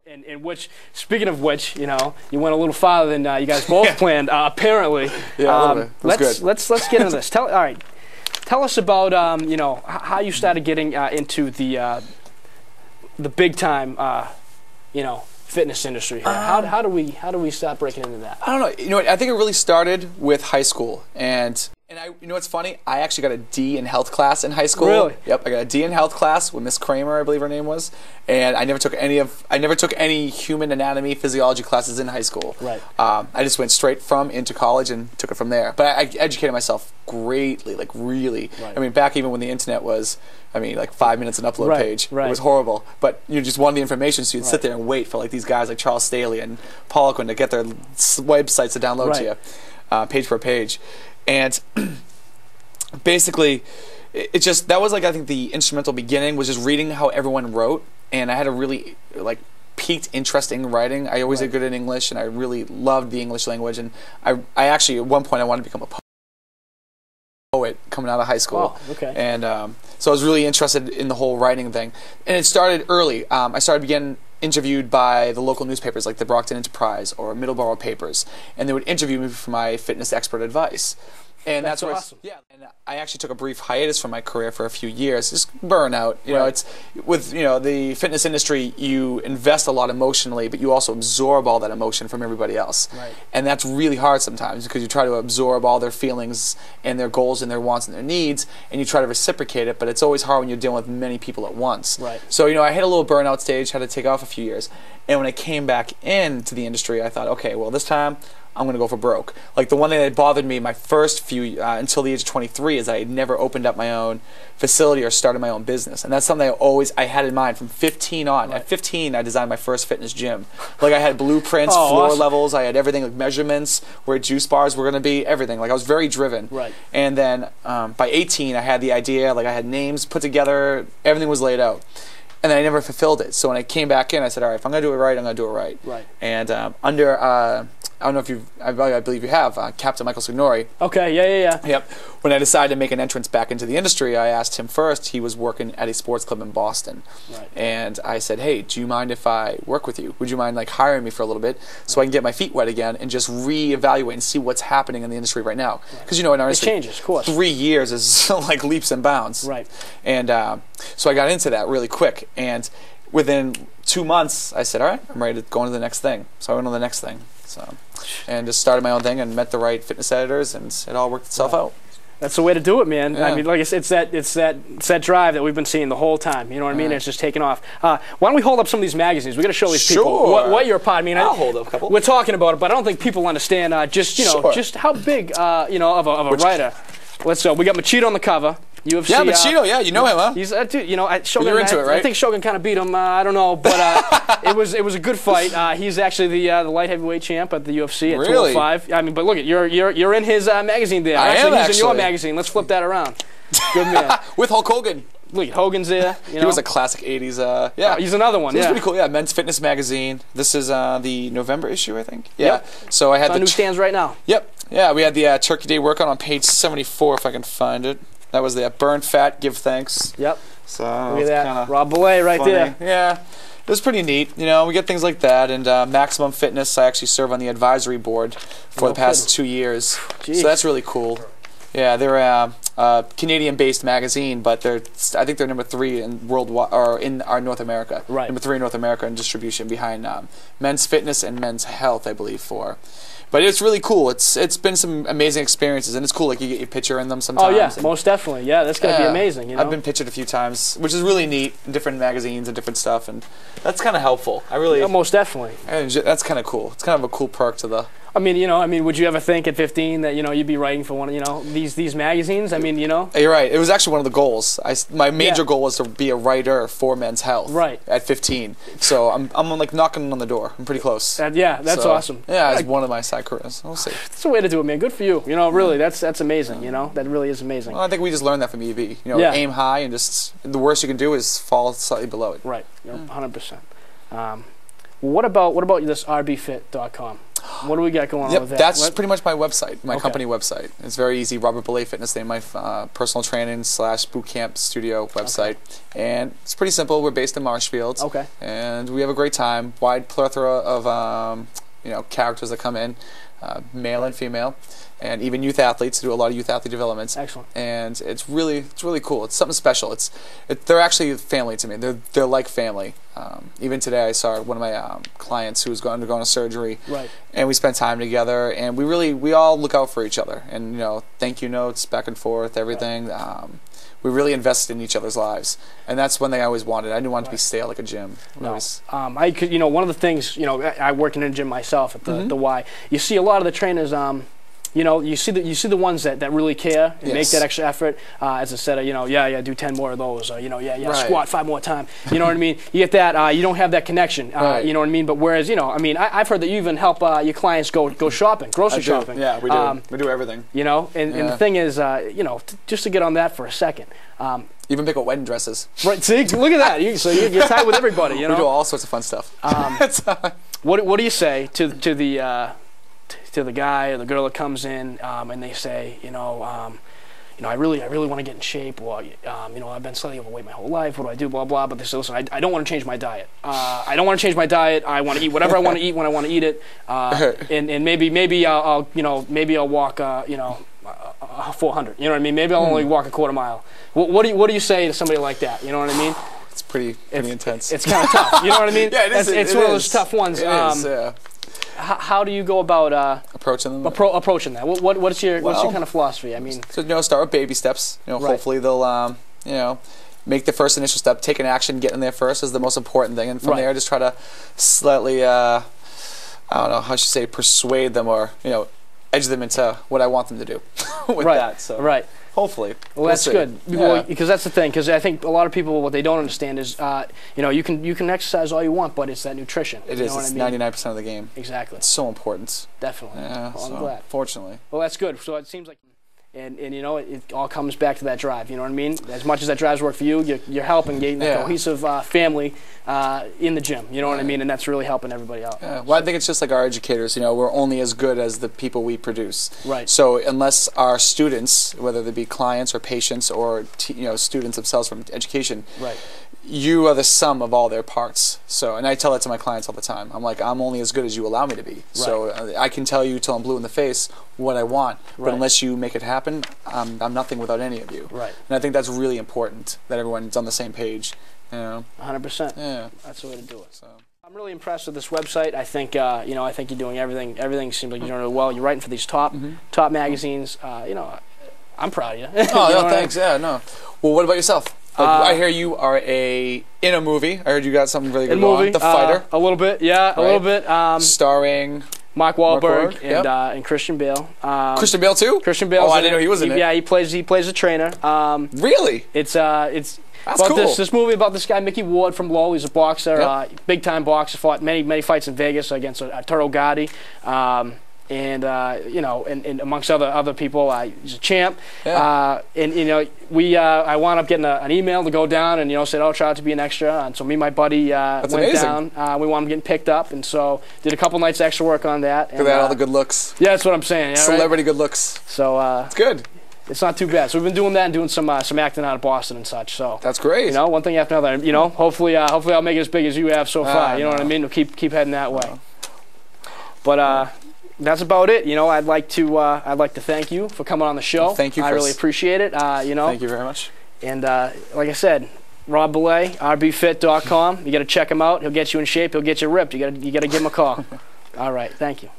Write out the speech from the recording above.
In which, speaking of which, you know, you went a little farther than you guys both planned, apparently. Yeah, a little bit. That's good. Let's get into this. All right, tell us about you know, how you started getting into the big time you know, fitness industry here. How do we start breaking into that? I don't know. You know what? I think it really started with high school, and you know what's funny? I actually got a D in health class in high school. Really? Yep, I got a D in health class with Miss Kramer, I believe her name was, and I never took any human anatomy, physiology classes in high school. Right. I just went straight into college and took it from there. But I educated myself greatly, like really. Right. I mean, back even when the internet was, I mean, like 5 minutes an upload page. Right. It was horrible. But you just wanted the information, so you'd sit there and wait for like these guys like Charles Staley and Poliquin to get their websites to download to you, page per page. And basically, it just, that was like, I think the instrumental beginning was just reading how everyone wrote, and I had a really like piqued interest in writing. I always did good in English, and I really loved the English language, and I actually at one point I wanted to become a poet coming out of high school. Oh, okay. And so I was really interested in the whole writing thing, and it started early. I started getting interviewed by the local newspapers like the Brockton Enterprise or Middleborough papers, and they would interview me for my fitness expert advice. And that's awesome. Yeah, and I actually took a brief hiatus from my career for a few years, just burnout. You know, it's with the fitness industry, you invest a lot emotionally, but you also absorb all that emotion from everybody else. Right. And that's really hard sometimes because you try to absorb all their feelings and their goals and their wants and their needs, and you try to reciprocate it, but it's always hard when you're dealing with many people at once. Right. So, you know, I hit a little burnout stage, had to take off a few years, and when I came back into the industry, I thought, okay, well, this time I'm going to go for broke. Like, the one thing that bothered me my first few, until the age of 23, is I had never opened up my own facility or started my own business. And that's something I had in mind from 15 on. At 15, I designed my first fitness gym. Like, I had blueprints, floor levels, I had everything, like measurements, where juice bars were going to be, everything. Like, I was very driven. Right. And then by 18, I had the idea, like, I had names put together, everything was laid out. And then I never fulfilled it. So when I came back in, I said, all right, if I'm going to do it right, I'm going to do it right. Right. And under, I don't know if I believe you have, Captain Michael Signori. Okay, yeah. Yep. When I decided to make an entrance back into the industry, I asked him first. He was working at a sports club in Boston. Right. And I said, hey, do you mind if I work with you? Would you mind like hiring me for a little bit so I can get my feet wet again and just reevaluate and see what's happening in the industry right now? Because, you know, in our industry, it changes, of course. 3 years is like leaps and bounds. Right. And so I got into that really quick. And within 2 months, I said, all right, I'm ready to go on to the next thing. So I went on the next thing. So, and just started my own thing and met the right fitness editors, and it all worked itself out. That's the way to do it, man. Yeah. I mean, like I said, it's that drive that we've been seeing the whole time. You know what I mean? It's just taking off. Why don't we hold up some of these magazines? We got to show these people what you're a part. I mean, I'll hold up a couple. We're talking about it, but I don't think people understand just just how big of a writer. Let's we got Machito on the cover. UFC, yeah, Machito, yeah, you know him, huh? He's dude, you know, Shogun. You're into it, right? I think Shogun kind of beat him. I don't know, but it was a good fight. He's actually the light heavyweight champ at the UFC at 205. I mean, but look at you're in his magazine there. He's in your magazine. Let's flip that around. Good man. With Hulk Hogan. Look, Hogan's there. You know? He was a classic 80s. Yeah, he's another one. So pretty cool. Yeah, Men's Fitness magazine. This is the November issue, I think. Yeah. Yep. So I had the newsstands right now. Yep. Yeah, we had the Turkey Day workout on page 74, if I can find it. That was the burn fat, give thanks. Yep. So look at that, Rob Belley right there. Yeah, it was pretty neat. You know, we get things like that, and Maximum Fitness. I actually serve on the advisory board for the past 2 years. Jeez. So that's really cool. Yeah, they're a Canadian-based magazine, but I think they're number 3 in worldwide or in our North America. Right. Number 3 in North America in distribution, behind Men's Fitness and Men's Health, I believe. But it's really cool. It's been some amazing experiences, and it's cool. Like, you get your picture in them sometimes. Oh yeah, most definitely. Yeah, that's gonna be amazing. You know? I've been pictured a few times, which is really neat in different magazines and different stuff, and that's kind of helpful. Most definitely. That's kind of cool. It's kind of a cool perk to the. I mean, would you ever think at 15 that you'd be writing for one of these magazines? I mean, You're right. It was actually one of the goals. My major goal was to be a writer for Men's Health. Right. At 15, so I'm like knocking on the door. I'm pretty close. That's awesome. Yeah, it's one of my side careers. We'll see. That's the way to do it, man. Good for you. Really, that's amazing. That really is amazing. Well, I think we just learned that from EV. Aim high, and just the worst you can do is fall slightly below it. Right. 100%. What about this rbfit.com? What do we got going on with that? That's pretty much my website, my company website. It's very easy. Robert Belley Fitness name, my personal training / boot camp studio website, and it's pretty simple. We're based in Marshfield, and we have a great time. Wide plethora of characters that come in, male and female, and even youth athletes. Do a lot of youth athlete developments. Excellent. And it's really cool. It's something special. They're actually family to me. They're like family. Even today, I saw one of my clients who was undergoing a surgery, and we spent time together. And we all look out for each other. And thank you notes back and forth, everything. We really invested in each other's lives, and that's one thing I always wanted. I didn't want it to be stale like a gym. No. I could, one of the things, I work in a gym myself at the Y. You see a lot of the trainers. You see the ones that really care and make that extra effort. As I said, do 10 more of those, or squat 5 more times. You know what I mean? You get that. You don't have that connection. You know what I mean? But whereas, I've heard that you even help your clients go shopping, grocery shopping. Yeah, we do. We do everything. And the thing is, just to get on that for a second. Even pick up wedding dresses. Right. See, look at that. So you're tight with everybody. We do all sorts of fun stuff. What do you say to the guy or the girl that comes in and they say, I really want to get in shape, or I've been slightly overweight my whole life. What do I do? Blah blah. But they say, listen, I don't want to change my diet. I don't want to change my diet. I want to eat whatever I want to eat when I want to eat it. And maybe I'll walk 400. You know what I mean? Maybe I'll only walk a quarter mile. What do you say to somebody like that? You know what I mean? It's pretty intense. It's kind of tough. You know what I mean? Yeah, it is. It's one of those tough ones. It is, yeah. How do you go about approaching them? Approaching that. What's your kind of philosophy? I mean, so start with baby steps. Hopefully they'll make the first initial step, take an action, get in there first is the most important thing, and from there just try to slightly I don't know how should say persuade them or edge them into what I want them to do with that. So hopefully. Well, that's good. Well, because that's the thing. Because I think a lot of people, what they don't understand is, you can exercise all you want, but it's that nutrition. It is. It's 99% of the game. Exactly. It's so important. Definitely. Yeah. Well, I'm glad. Fortunately. Well, that's good. So it seems like, and it all comes back to that drive. You know what I mean? As much as that drives work for you, you're helping getting a cohesive family in the gym. You know what I mean? And that's really helping everybody out. Yeah. Well, I think it's just like our educators. We're only as good as the people we produce. Right. So unless our students, whether they be clients or patients or students themselves from education, you are the sum of all their parts. So, and I tell that to my clients all the time. I'm like, I'm only as good as you allow me to be. Right. So I can tell you till I'm blue in the face what I want, but unless you make it happen, I'm nothing without any of you. Right. And I think that's really important that everyone's on the same page. 100%. Yeah. That's the way to do it. So I'm really impressed with this website. I think I think you're doing everything. Everything seems like you're doing it well. You're writing for these top magazines. I'm proud of you. Oh, no, thanks. Yeah, no. Well, what about yourself? I hear you are in a movie. I heard you got something really good on. The Fighter. A little bit, yeah, a little bit. Starring Mark Wahlberg and Christian Bale. Christian Bale too? Christian Bale. Oh, I didn't know he was in it. Yeah, he plays a trainer. Really? It's That's about cool. this movie about this guy Mickey Ward from Lowell. He's a boxer, big time boxer. Fought many fights in Vegas against Arturo Gatti. And and amongst other people, he's a champ. Yeah. I wound up getting an email to go down and said, "Oh, try out to be an extra." And so me and my buddy went down. We wound up getting picked up, and so did a couple nights extra work on that. Look at that, all the good looks. Yeah, that's what I'm saying. Yeah, celebrity good looks. So it's good. It's not too bad. So we've been doing that and doing some acting out of Boston and such. So that's great. One thing after another. Hopefully I'll make it as big as you have so far. You know what I mean? We'll keep heading that way. But that's about it. I'd like to thank you for coming on the show. Thank you, Chris. I really appreciate it. Thank you very much. And like I said, Rob Belley, rbfit.com. You got to check him out. He'll get you in shape. He'll get you ripped. You got to give him a call. All right. Thank you.